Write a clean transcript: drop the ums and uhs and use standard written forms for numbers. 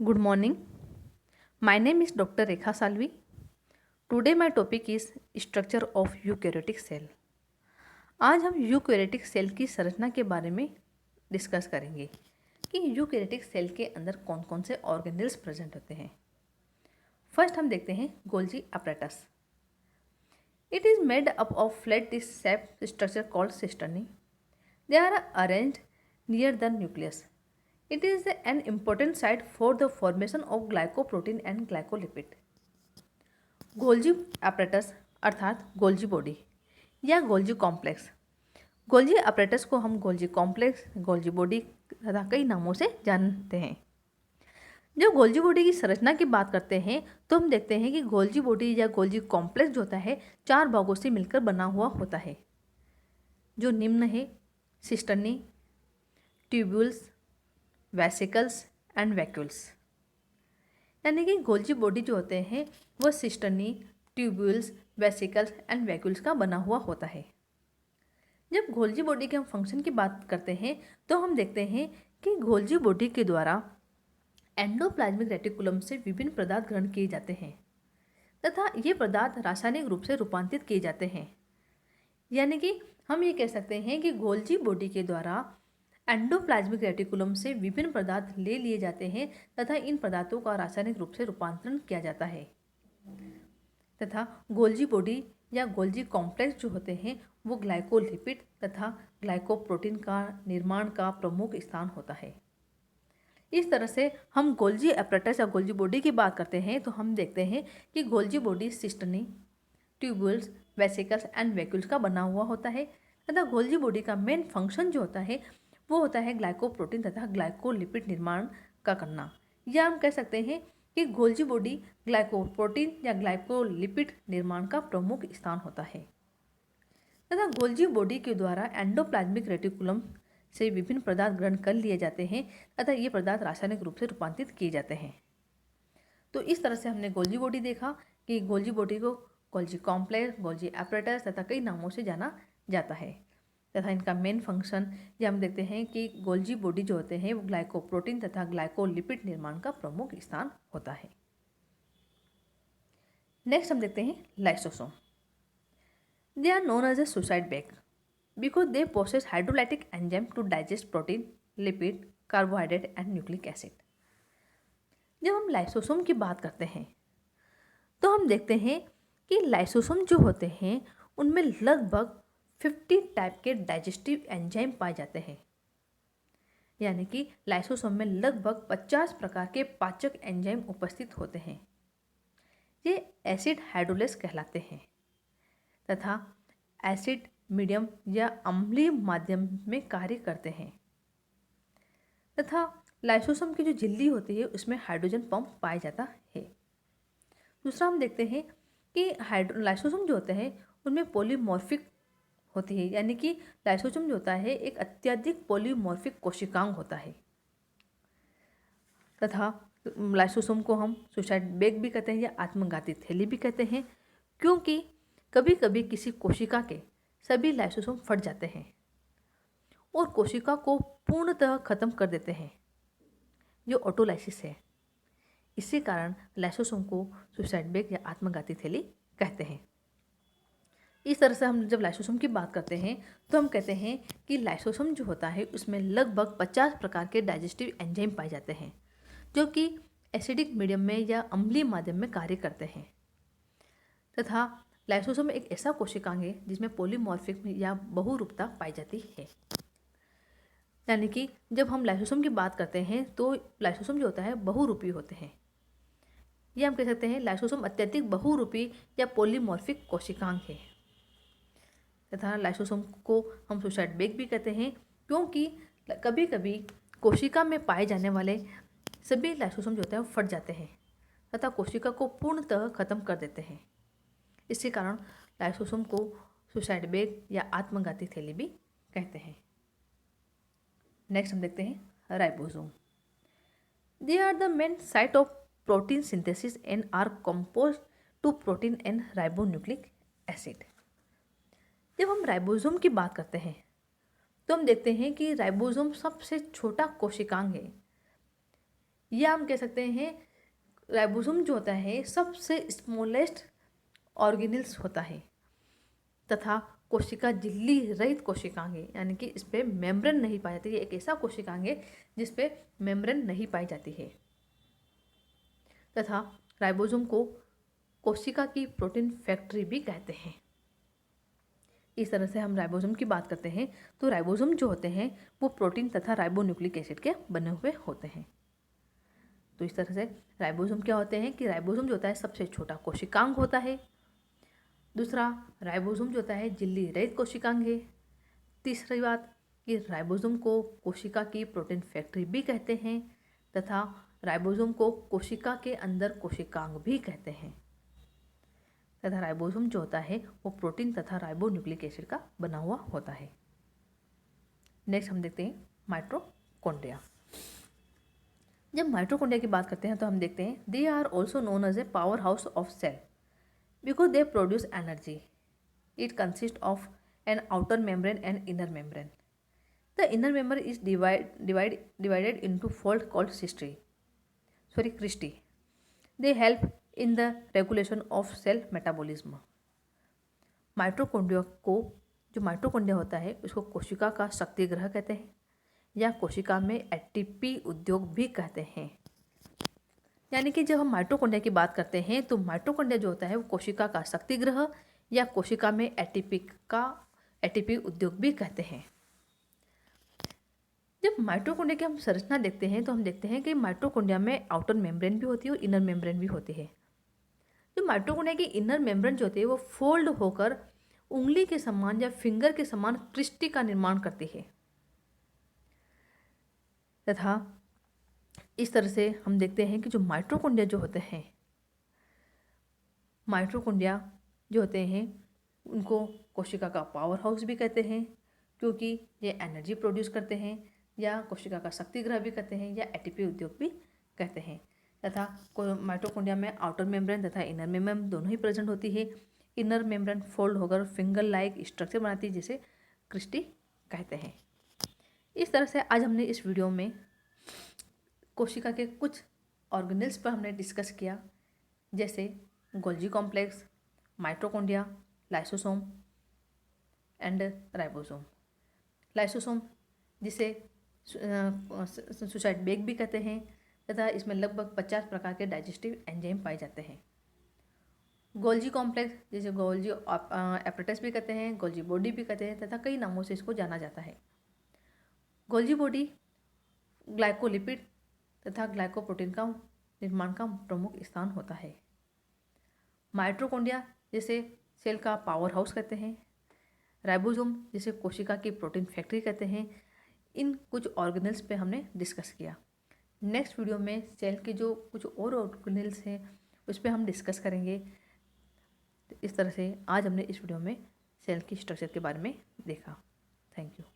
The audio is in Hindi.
Good morning. My name is Dr. Rekha Salvi. Today my topic is structure of eukaryotic cell. आज हम यूकैरियोटिक सेल की संरचना के बारे में डिस्कस करेंगे कि यूकैरियोटिक सेल के अंदर कौन कौन से ऑर्गेनेल्स प्रेजेंट होते हैं। फर्स्ट हम देखते हैं Golgi apparatus. It is made up of flat disc shaped structure called cisternae. They are arranged near the nucleus. It is an important site for the formation of glycoprotein and glycolipid. Golgi apparatus अर्थात गोल्जी बॉडी या गोल्जी कॉम्प्लेक्स। गोल्जी apparatus को हम गोल्जी कॉम्प्लेक्स, गोल्जी बॉडी तथा कई नामों से जानते हैं। जब गोल्जी बॉडी की संरचना की बात करते हैं तो हम देखते हैं कि गोल्जी बॉडी या गोल्जी कॉम्प्लेक्स जो होता है 4 भागों से मिलकर बना हुआ होता है, जो निम्न है: cisternae, tubules, vesicles and vacuoles. यानी कि गोल्जी बॉडी जो होते हैं वह cisternae, tubules, vesicles and vacuoles का बना हुआ होता है। जब गोल्जी बॉडी के हम फंक्शन की बात करते हैं तो हम देखते हैं कि गोल्जी बॉडी के द्वारा एंडोप्लाज्मिक रेटिकुलम से विभिन्न पदार्थ ग्रहण किए जाते हैं तथा ये पदार्थ रासायनिक रूप से रूपांतरित किए जाते हैं। यानी कि हम ये कह सकते हैं कि गोल्जी बॉडी के द्वारा एंडोप्लाज्मिक रेटिकुलम से विभिन्न पदार्थ ले लिए जाते हैं तथा इन पदार्थों का रासायनिक रूप से रूपांतरण किया जाता है तथा गोल्जी बॉडी या गोल्जी कॉम्प्लेक्स जो होते हैं वो ग्लाइकोलिपिड तथा ग्लाइकोप्रोटीन का निर्माण का प्रमुख स्थान होता है। इस तरह से हम गोल्जी apparatus या गोल्जी बॉडी की बात करते हैं तो हम देखते हैं कि Golgi body cisternae, tubules, vesicles and vacuoles का बना हुआ होता है तथा गोल्जी बॉडी का मेन फंक्शन जो होता है वो होता है ग्लाइकोप्रोटीन तथा ग्लाइकोलिपिड निर्माण का करना। या हम कह सकते हैं कि गोल्जी बॉडी ग्लाइकोप्रोटीन या ग्लाइकोलिपिड निर्माण का प्रमुख स्थान होता है तथा गोल्जी बॉडी के द्वारा एंडोप्लाज्मिक रेटिकुलम से विभिन्न पदार्थ ग्रहण कर लिए जाते हैं तथा ये पदार्थ रासायनिक रूप से रूपांतरित किए जाते हैं। तो इस तरह से हमने गोल्जी बॉडी देखा कि गोल्जी बॉडी को गोल्जी कॉम्प्लेक्स, गोल्जी apparatus तथा कई नामों से जाना जाता है तथा इनका मेन फंक्शन ये हम देखते हैं कि गोल्जी बॉडी जो होते हैं वो ग्लाइकोप्रोटीन तथा ग्लाइकोलिपिड निर्माण का प्रमुख स्थान होता है। नेक्स्ट हम देखते हैं lysosome. They are known as a suicide bag because they process hydrolytic enzyme to digest protein, lipid, carbohydrate and nucleic acid. जब हम लाइसोसोम की बात करते हैं तो हम देखते हैं कि लाइसोसोम जो होते हैं उनमें लगभग 50 टाइप के डाइजेस्टिव एंजाइम पाए जाते हैं। यानी कि लाइसोसोम में लगभग 50 प्रकार के पाचक एंजाइम उपस्थित होते हैं। ये एसिड हाइड्रोलेस कहलाते हैं तथा एसिड मीडियम या अम्लीय माध्यम में कार्य करते हैं तथा लाइसोसोम की जो झिल्ली होती है उसमें हाइड्रोजन पंप पाया जाता है। दूसरा हम देखते हैं कि लाइसोसोम जो होते हैं उनमें पॉलीमॉर्फिक होती है। यानी कि लाइसोसोम जो होता है एक अत्यधिक पॉलीमॉर्फिक कोशिकांग होता है तथा लाइसोसोम को हम सुसाइड बैग भी कहते हैं या आत्मघाती थैली भी कहते हैं, क्योंकि कभी कभी किसी कोशिका के सभी लाइसोसोम फट जाते हैं और कोशिका को पूर्णतः खत्म कर देते हैं, जो ऑटोलाइसिस है। इसी कारण लाइसोसोम को सुसाइड बैग या आत्मघाती थैली कहते हैं। इस तरह से हम जब लाइसोसोम की बात करते हैं तो हम कहते हैं कि लाइसोसोम जो होता है उसमें लगभग 50 प्रकार के डाइजेस्टिव एंजाइम पाए जाते हैं जो कि एसिडिक मीडियम में या अम्लीय माध्यम में कार्य करते हैं तथा लाइसोसोम एक ऐसा कोशिकांग है जिसमें पॉलीमॉर्फिक या बहुरूपता पाई जाती है। यानी कि जब हम लाइसोसोम की बात करते हैं तो लाइसोसोम जो होता है बहुरूपी होते हैं। ये हम कह सकते हैं लाइसोसोम अत्यधिक बहुरूपी या पॉलीमॉर्फिक कोशिकांग है तथा लाइसोसोम को हम सुसाइड बैग भी कहते हैं, क्योंकि कभी कभी कोशिका में पाए जाने वाले सभी लाइसोसोम जो होते हैं वो फट जाते हैं तथा कोशिका को पूर्णतः खत्म कर देते हैं। इसी कारण लाइसोसोम को सुसाइड बैग या आत्मघाती थैली भी कहते हैं। नेक्स्ट हम देखते हैं ribosome. They are the main site of protein synthesis and are compose to protein and ribonucleic acid. जब हम राइबोसोम की बात करते हैं तो हम देखते हैं कि राइबोसोम सबसे छोटा कोशिकांग है या हम कह सकते हैं राइबोसोम जो होता है सबसे स्मॉलेस्ट ऑर्गेनेल्स होता है तथा कोशिका झिल्ली रहित कोशिकांग है, यानी कि इस पर मेम्ब्रेन नहीं पाई जाती है। एक ऐसा कोशिकांग है जिस पे मेम्ब्रेन नहीं पाई जाती है। तथा राइबोसोम को कोशिका की प्रोटीन फैक्ट्री भी कहते हैं। इस तरह से हम राइबोसोम की बात करते हैं तो राइबोसोम जो होते हैं वो प्रोटीन तथा राइबोन्यूक्लिक एसिड के बने हुए होते हैं। तो इस तरह से राइबोसोम क्या होते हैं कि राइबोसोम जो होता है सबसे छोटा कोशिकांग होता है। दूसरा, राइबोसोम जो होता है झिल्ली रहित कोशिकांग है। तीसरी बात कि राइबोसोम को कोशिका की प्रोटीन फैक्ट्री भी कहते हैं तथा राइबोसोम को कोशिका के अंदर कोशिकांग भी कहते हैं। तथा राइबोसोम जो होता है वो प्रोटीन तथा राइबोन्यूक्लिक एसिड का बना हुआ होता है। नेक्स्ट हम देखते हैं माइटोकॉन्ड्रिया। जब माइटोकॉन्ड्रिया की बात करते हैं तो हम देखते हैं they are also known as a power house of cell because they produce energy. It consist of an outer membrane and inner membrane. The inner membrane is divided into fold called cristae. They help in the regulation of cell metabolism. Mitochondria को जो माइटोकॉन्ड्रिया होता है उसको कोशिका का शक्ति ग्रह कहते हैं या कोशिका में एटीपी उद्योग भी कहते हैं। यानी कि जब हम माइटोकॉन्ड्रिया की बात करते हैं तो माइटोकॉन्ड्रिया जो होता है वो कोशिका का शक्ति ग्रह या कोशिका में एटीपी उद्योग भी कहते हैं। जब माइटोकॉन्ड्रिया की हम संरचना देखते हैं तो हम देखते हैं कि माइटोकॉन्ड्रिया में आउटर मेम्ब्रेन भी होती है और इनर मेम्ब्रेन भी होती है। जो माइटोकॉन्ड्रिया की इनर मेम्ब्रेन जो होती है वो फोल्ड होकर उंगली के समान या फिंगर के समान क्रिस्टी का निर्माण करती है। तथा इस तरह से हम देखते हैं कि जो माइटोकॉन्ड्रिया जो होते हैं उनको कोशिका का पावर हाउस भी कहते हैं क्योंकि ये एनर्जी प्रोड्यूस करते हैं, या कोशिका का शक्ति ग्रह भी कहते हैं या एटीपी उद्योग भी कहते हैं। तथा माइटोकॉन्ड्रिया में आउटर मेम्ब्रेन तथा इनर मेम्ब्रेन दोनों ही प्रेजेंट होती है। इनर मेम्ब्रेन फोल्ड होकर फिंगर लाइक स्ट्रक्चर बनाती है जिसे क्रिस्टी कहते हैं। इस तरह से आज हमने इस वीडियो में कोशिका के कुछ ऑर्गेनेल्स पर हमने डिस्कस किया, जैसे Golgi complex, mitochondria, lysosome and ribosome. Lysosome जिसे सुसाइड बेग भी कहते हैं तथा इसमें लगभग 50 प्रकार के डाइजेस्टिव एंजाइम पाए जाते हैं। गोल्जी कॉम्प्लेक्स जिसे गोल्जी एपरेटस भी कहते हैं, गोल्जी बॉडी भी कहते हैं तथा कई नामों से इसको जाना जाता है। गोल्जी बॉडी ग्लाइकोलिपिड तथा ग्लाइकोप्रोटीन का निर्माण का प्रमुख स्थान होता है। माइटोकॉन्ड्रिया जिसे सेल का पावर हाउस कहते हैं, राइबोसोम जिसे कोशिका की प्रोटीन फैक्ट्री कहते हैं। इन कुछ ऑर्गेनेल्स पे हमने डिस्कस किया। नेक्स्ट वीडियो में सेल के जो कुछ और ऑर्गेनेल्स हैं उस पर हम डिस्कस करेंगे। इस तरह से आज हमने इस वीडियो में सेल की स्ट्रक्चर के बारे में देखा। Thank you.